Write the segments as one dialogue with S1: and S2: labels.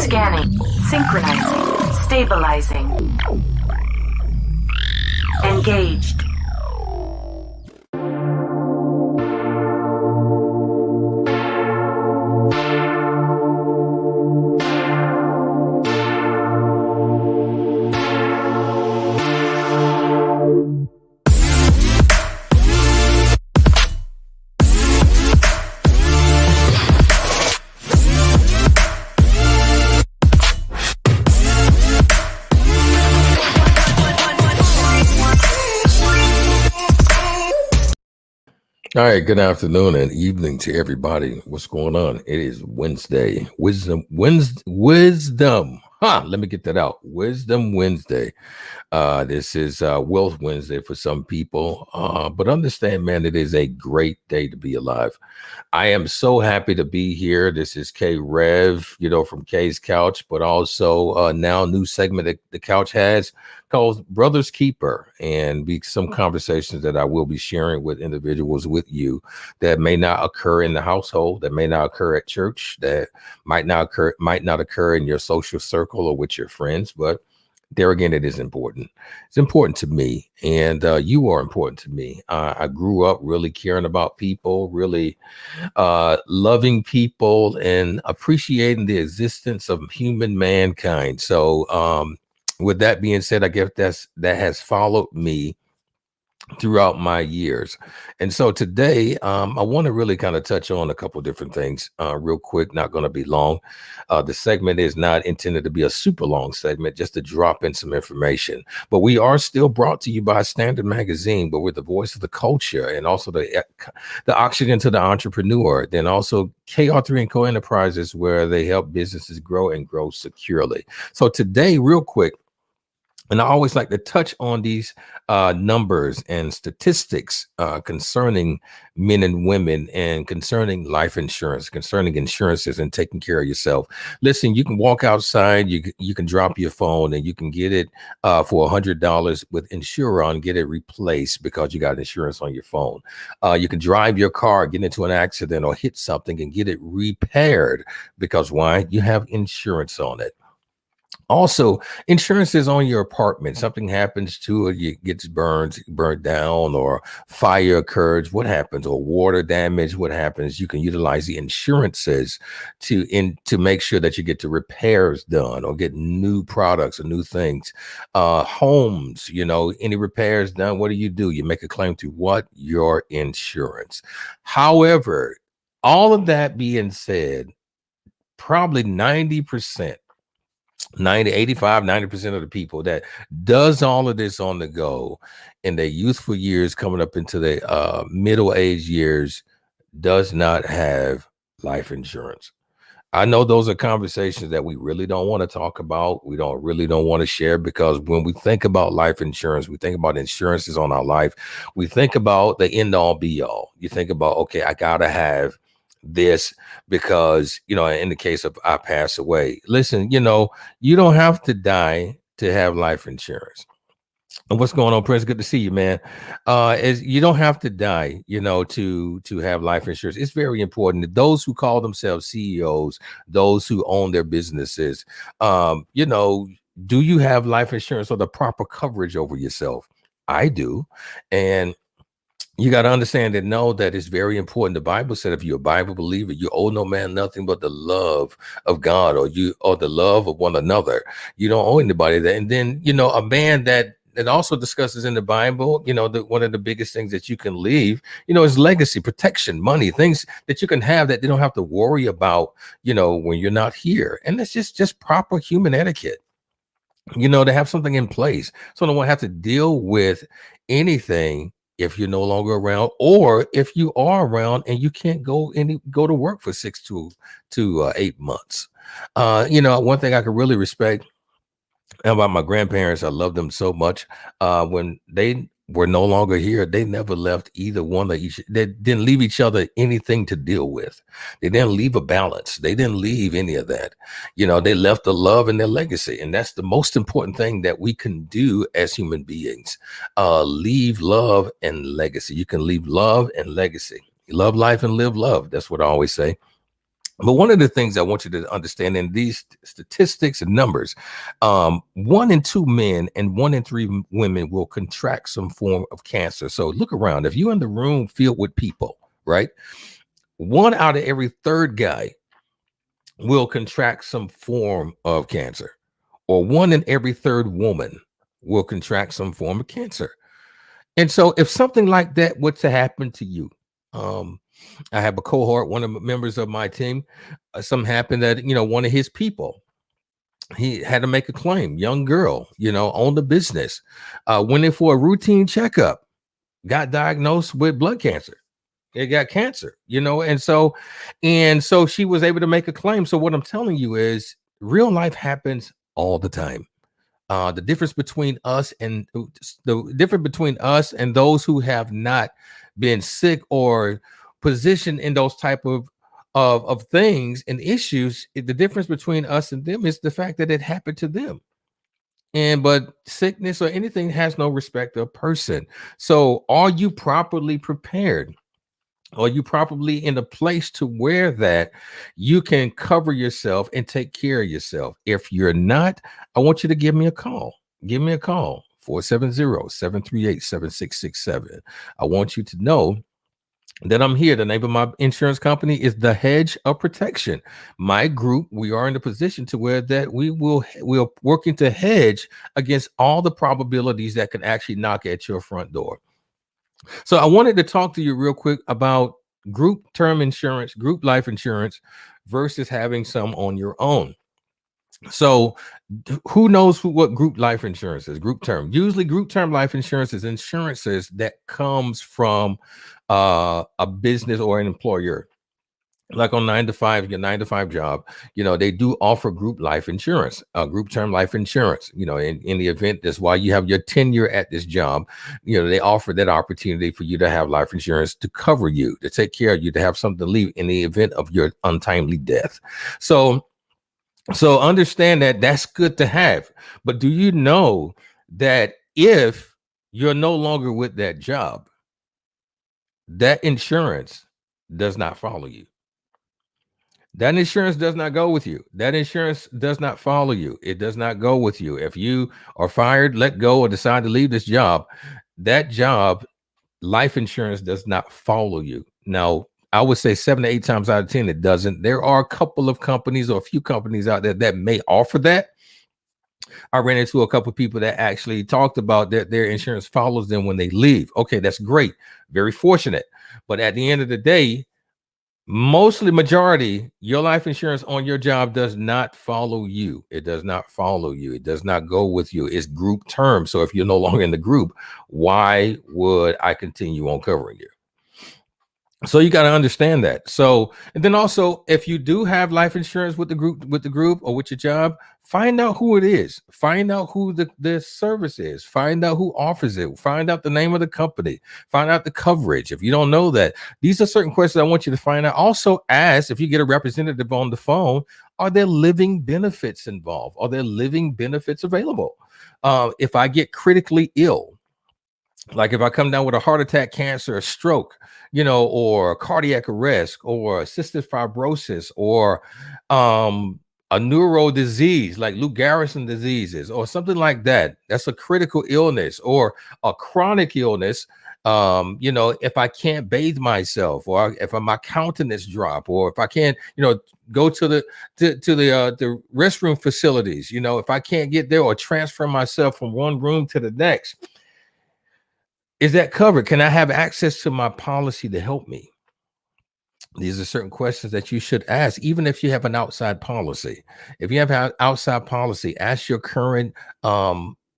S1: Scanning, synchronizing, stabilizing. Engaged.
S2: All right, good afternoon and evening to everybody. What's going on? It is Wednesday. Wisdom. Let me get that out. Wisdom Wednesday. This is Wealth Wednesday for some people. But understand, man, it is a great day to be alive. I am so happy to be here. This is Krev, from K's Couch, but also now new segment that the Couch has called Brother's Keeper, and be some conversations that I will be sharing with individuals with you that may not occur in the household, that may not occur at church, that might not occur in your social circle or with your friends, but there again, it is important. It's important to me, and you are important to me. I grew up really caring about people, really loving people, and appreciating the existence of human mankind. So with that being said, I guess that has followed me throughout my years. And so today, I want to really kind of touch on a couple of different things real quick, not going to be long. The segment is not intended to be a super long segment, just to drop in some information. But we are still brought to you by Standard Magazine, but we're the voice of the culture and also the oxygen to the entrepreneur. Then also KR3 & Co Enterprises, where they help businesses grow and grow securely. So today, real quick, and I always like to touch on these numbers and statistics concerning men and women, and concerning life insurance, concerning insurances and taking care of yourself. Listen, you can walk outside, you can drop your phone, and you can get it for $100 with Insuron, get it replaced because you got insurance on your phone. You can drive your car, get into an accident or hit something and get it repaired because why? You have insurance on it. Also, insurance is on your apartment. Something happens to it, it gets burnt down, or fire occurs. What happens? Or water damage. What happens? You can utilize the insurances to make sure that you get the repairs done or get new products or new things. Homes, any repairs done. What do? You make a claim to what? Your insurance. However, all of that being said, probably 90%. 90% of the people that does all of this on the go in their youthful years, coming up into their middle-aged years, does not have life insurance. I know those are conversations that we really don't want to talk about. We don't want to share, because when we think about life insurance, we think about insurances on our life. We think about the end all be all. You think about, okay, I gotta have this because, in the case of I pass away. Listen, you don't have to die to have life insurance. And what's going on, Prince? Good to see you, man. You don't have to die, to have life insurance. It's very important that those who call themselves CEOs, those who own their businesses, do you have life insurance or the proper coverage over yourself? I do. And you got to understand and know that it's very important. The Bible said, if you're a Bible believer, you owe no man nothing but the love of God, or the love of one another. You don't owe anybody that. And then, a man that also discusses in the Bible, one of the biggest things that you can leave, is legacy, protection, money, things that you can have that they don't have to worry about, when you're not here. And it's just proper human etiquette, to have something in place so no one have to deal with anything if you're no longer around, or if you are around and you can't go to work for 6 to 8 months. One thing I could really respect about my grandparents, I love them so much. When they were no longer here, they never left either one of each. They didn't leave each other anything to deal with. They didn't leave a balance. They didn't leave any of that. They left the love and their legacy. And that's the most important thing that we can do as human beings. Leave love and legacy. You can leave love and legacy. Love life and live love. That's what I always say. But one of the things I want you to understand in these statistics and numbers, 1 in 2 men and 1 in 3 women will contract some form of cancer. So look around. If you're in the room filled with people, right? 1 out of every 3rd guy will contract some form of cancer, or 1 in every 3rd woman will contract some form of cancer. And so if something like that were to happen to you, um, I have a cohort, one of the members of my team, something happened that, one of his people, he had to make a claim, young girl, owned a business, went in for a routine checkup, got diagnosed with blood cancer. It got cancer, and so she was able to make a claim. So what I'm telling you is real life happens all the time. The difference between us and those who have not been sick or positioned in those type of things and issues, the difference between us and them is the fact that it happened to them. But sickness or anything has no respect of person. So are you properly prepared? Are you probably in a place to where that you can cover yourself and take care of yourself? If you're not, I want you to give me a call. Give me a call, 470-738-7667. I want you to know that I'm here. The name of my insurance company is The Hedge of Protection. My group, we are in a position to where that we're working to hedge against all the probabilities that can actually knock at your front door. So I wanted to talk to you real quick about group term insurance, group life insurance versus having some on your own. So who knows what group life insurance is? Group term. Usually group term life insurance is insurances that comes from a business or an employer. Like on 9 to 5, your 9 to 5 job, they do offer group life insurance, group term life insurance, in the event that's why you have your tenure at this job, they offer that opportunity for you to have life insurance to cover you, to take care of you, to have something to leave in the event of your untimely death. So understand that that's good to have. But do you know that if you're no longer with that job, that insurance does not follow you? That insurance does not go with you. That insurance does not follow you. It does not go with you. If you are fired, let go, or decide to leave this job, that job, life insurance does not follow you. Now, I would say 7 to 8 times out of 10, it doesn't. There are a couple of companies or a few companies out there that may offer that. I ran into a couple of people that actually talked about that their insurance follows them when they leave. Okay, that's great. Very fortunate. But at the end of the day, majority, your life insurance on your job does not follow you. It does not follow you. It does not go with you. It's group term. So if you're no longer in the group, why would I continue on covering you? So you got to understand that. So, and then also, if you do have life insurance with the group or with your job, find out who it is. Find out who the service is. Find out who offers it. Find out the name of the company. Find out the coverage. If you don't know that, these are certain questions I want you to find out. Also, ask, if you get a representative on the phone, are there living benefits involved? Are there living benefits available? If I get critically ill, like if I come down with a heart attack, cancer, a stroke, or cardiac arrest, or cystic fibrosis, or a neuro disease like Lou Gehrig's diseases, or something like that, that's a critical illness, or a chronic illness. If I can't bathe myself, or if my countenance drop, or if I can't, go to the restroom facilities, if I can't get there or transfer myself from one room to the next, is that covered? Can I have access to my policy to help me? These are certain questions that you should ask, even if you have an outside policy. If you have an outside policy, ask your current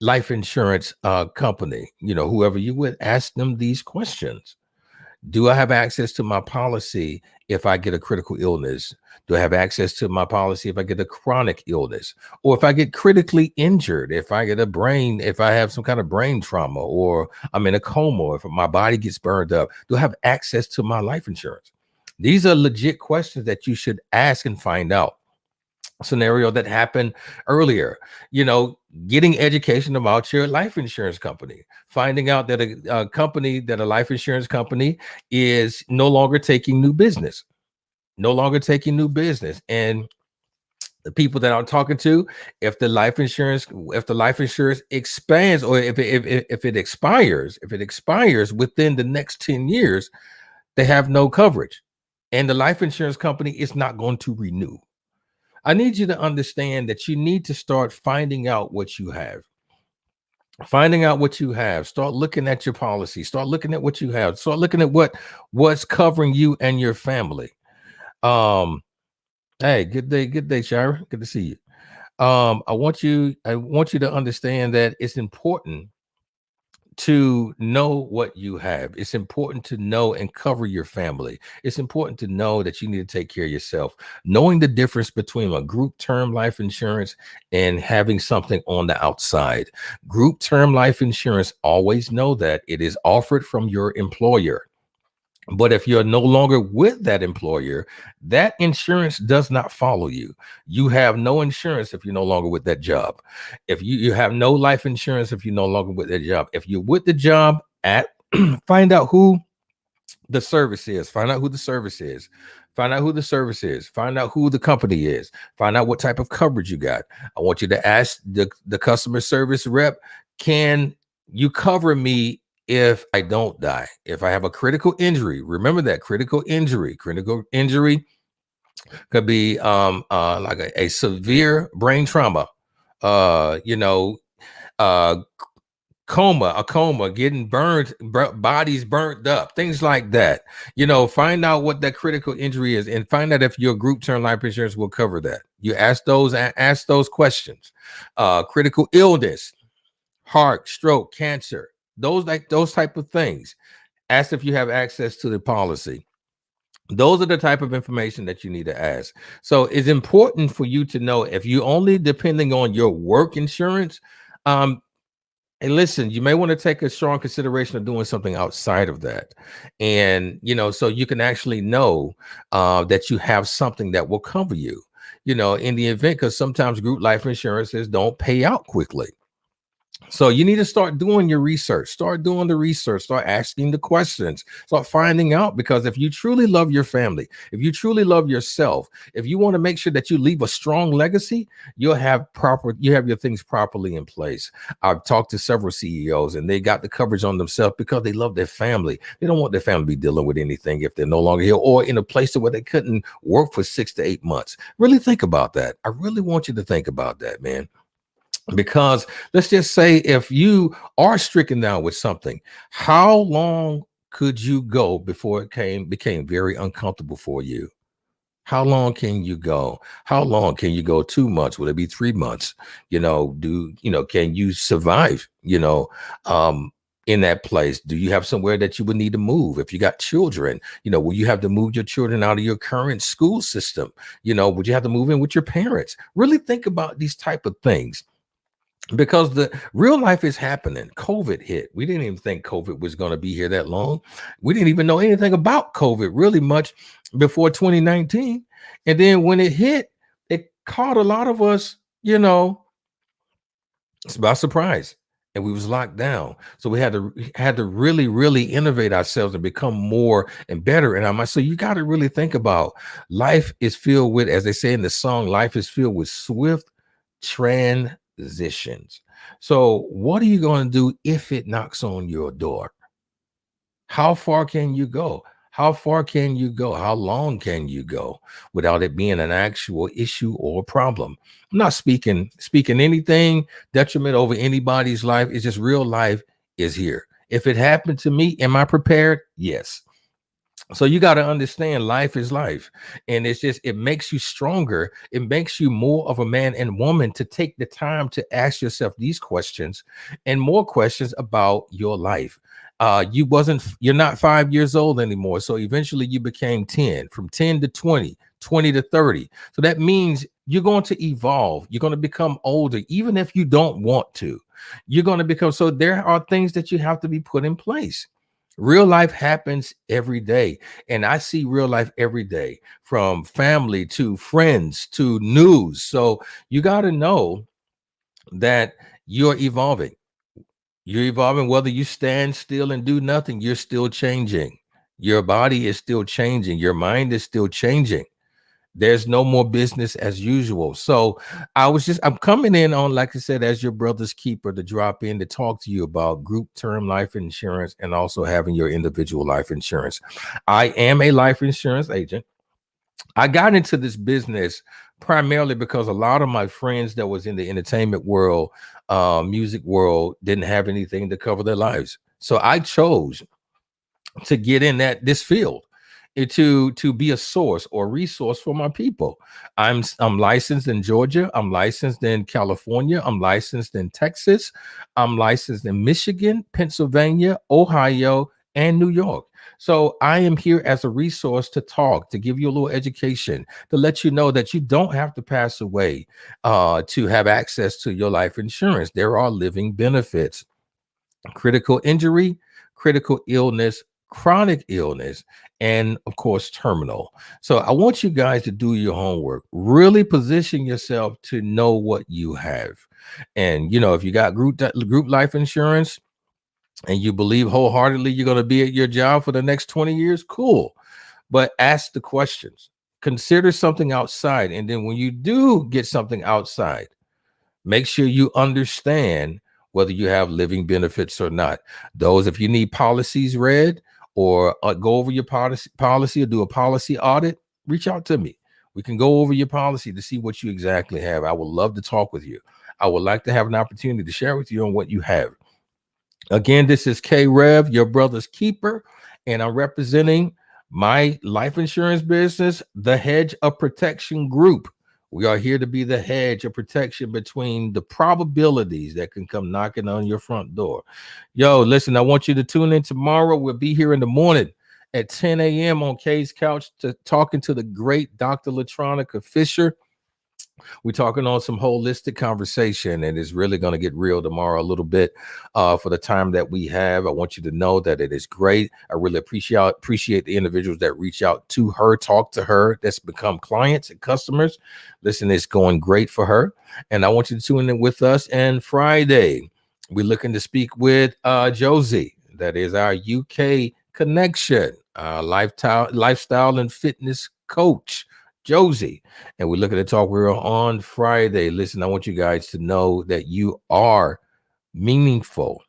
S2: life insurance company, whoever you with, ask them these questions. Do I have access to my policy if I get a critical illness? Do I have access to my policy if I get a chronic illness? Or if I get critically injured, if I have some kind of brain trauma, or I'm in a coma, or if my body gets burned up, do I have access to my life insurance? These are legit questions that you should ask and find out. Scenario that happened earlier, getting education about your life insurance company, finding out that a life insurance company is no longer taking new business. no longer taking new business. And the people that I'm talking to, if the life insurance expands, or if it expires within the next 10 years, they have no coverage. And the life insurance company is not going to renew. I need you to understand that you need to start finding out what you have. Start looking at your policy. Start looking at what you have. Start looking at what's covering you and your family. Hey, good day, Shira. Good to see you. I want you to understand that it's important to know what you have. It's important to know and cover your family. It's important to know that you need to take care of yourself. Knowing the difference between a group term life insurance and having something on the outside. Group term life insurance, always know that it is offered from your employer. But if you're no longer with that employer, that insurance does not follow you. You have no insurance if you're no longer with that job. If you have no life insurance if you're no longer with that job. If you're with the job, find out who the service is. Find out who the service is. Find out who the service is. Find out who the company is. Find out what type of coverage you got. I want you to ask the customer service rep, can you cover me if I don't die? If I have a critical injury? Remember that critical injury could be like a severe brain trauma, uh, you know, uh, a coma, getting burned, bodies burnt up, things like that. Find out what that critical injury is, and find out if your group term life insurance will cover that. You ask those questions. Critical illness, heart, stroke, cancer, those type of things. Ask if you have access to the policy. Those are the type of information that you need to ask. So it's important for you to know, if you only depending on your work insurance, and listen, you may want to take a strong consideration of doing something outside of that. And, so you can actually know that you have something that will cover you, in the event, because sometimes group life insurances don't pay out quickly. So you need to start doing your research, start doing the research, start asking the questions, start finding out, because if you truly love your family, if you truly love yourself, if you want to make sure that you leave a strong legacy, you have your things properly in place. I've talked to several CEOs, and they got the coverage on themselves because they love their family. They don't want their family to be dealing with anything if they're no longer here, or in a place where they couldn't work for 6 to 8 months. Really think about that. I really want you to think about that, man. Because let's just say, if you are stricken down with something, how long could you go before it became very uncomfortable for you? How long can you go? How long can you go? 2 months? Will it be 3 months? Can you survive, in that place? Do you have somewhere that you would need to move? If you got children, will you have to move your children out of your current school system? Would you have to move in with your parents? Really think about these type of things, because the real life is happening. COVID hit. We didn't even think COVID was going to be here that long. We didn't even know anything about COVID really much before 2019. And then when it hit, it caught a lot of us, it's by surprise. And we was locked down. So we had to really, really innovate ourselves and become more and better. And so you got to really think about, life is filled with, as they say in the song, life is filled with swift transitions. So what are you going to do if it knocks on your door? How far can you go? How far can you go? How long can you go without it being an actual issue or problem? I'm not speaking anything detriment over anybody's life. It's just real life is here. If it happened to me, am I prepared? Yes. So you got to understand, life is life, and it makes you stronger. It makes you more of a man and woman to take the time to ask yourself these questions and more questions about your life. You're not 5 years old anymore. So eventually you became 10, from 10 to 20, 20 to 30. So that means you're going to evolve. You're going to become older, even if you don't want to. You're going to become, so there are things that you have to be put in place. Real life happens every day. And I see real life every day, from family to friends to news. So you got to know that you're evolving. You're evolving. Whether you stand still and do nothing, you're still changing. Your body is still changing. Your mind is still changing. There's no more business as usual. So I'm coming in on, like I said, as your brother's keeper to drop in to talk to you about group term life insurance and also having your individual life insurance. I am a life insurance agent. I got into this business primarily because a lot of my friends that was in the entertainment world, music world, didn't have anything to cover their lives. So I chose to get in this field, to be a source or resource for my people. I'm licensed in Georgia, I'm licensed in California, I'm licensed in Texas, I'm licensed in Michigan, Pennsylvania, Ohio, and New York. So I am here as a resource to talk, to give you a little education, to let you know that you don't have to pass away to have access to your life insurance. There are living benefits: critical injury, critical illness, chronic illness, and of course, terminal. So I want you guys to do your homework, really position yourself to know what you have. And, if you got group life insurance and you believe wholeheartedly you're going to be at your job for the next 20 years, cool. But ask the questions, consider something outside. And then when you do get something outside, make sure you understand whether you have living benefits or not. Those, if you need policies read or go over your policy or do a policy audit, reach out to me. We can go over your policy to see what you exactly have. I would love to talk with you. I would like to have an opportunity to share with you on what you have. Again, this is Krev, your brother's keeper, and I'm representing my life insurance business, the Hedge of Protection Group. We are here to be the hedge of protection between the probabilities that can come knocking on your front door. Yo, listen, I want you to tune in tomorrow. We'll be here in the morning at 10 a.m. on Kay's Couch talking to the great Dr. Latronica Fisher. We're talking on some holistic conversation, and it's really going to get real tomorrow a little bit for the time that we have. I want you to know that it is great. I really appreciate the individuals that reach out to her, talk to her, that's become clients and customers. Listen, it's going great for her. And I want you to tune in with us. And Friday, we're looking to speak with Josie. That is our UK connection, lifestyle and fitness coach, Josie. And we're looking to talk with her on Friday. Listen, I want you guys to know that you are meaningful.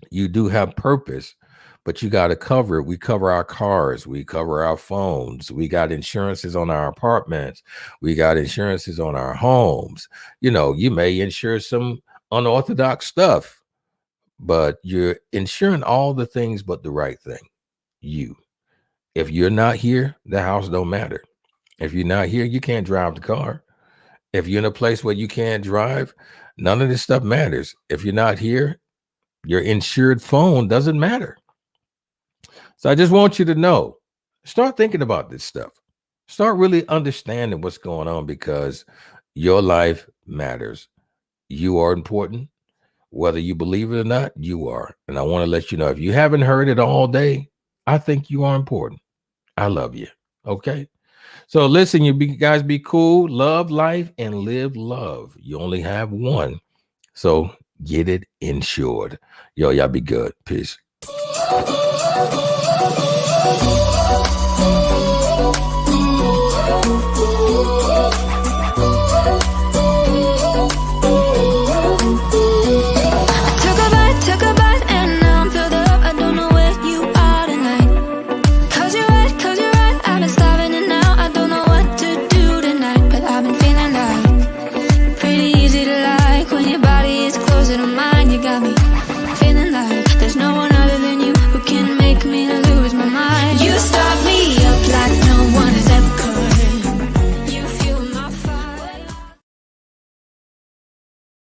S2: You do have purpose, but you got to cover it. We cover our cars. We cover our phones. We got insurances on our apartments. We got insurances on our homes. You may insure some unorthodox stuff, but you're insuring all the things but the right thing. If you're not here, the house don't matter. If you're not here, you can't drive the car. If you're in a place where you can't drive, none of this stuff matters. If you're not here, your insured phone doesn't matter. So I just want you to know, start thinking about this stuff. Start really understanding what's going on, because your life matters. You are important. Whether you believe it or not, you are. And I want to let you know, if you haven't heard it all day, I think you are important. I love you. Okay? So listen, guys be cool, love life, and live love. You only have one. So get it insured. Y'all be good. Peace.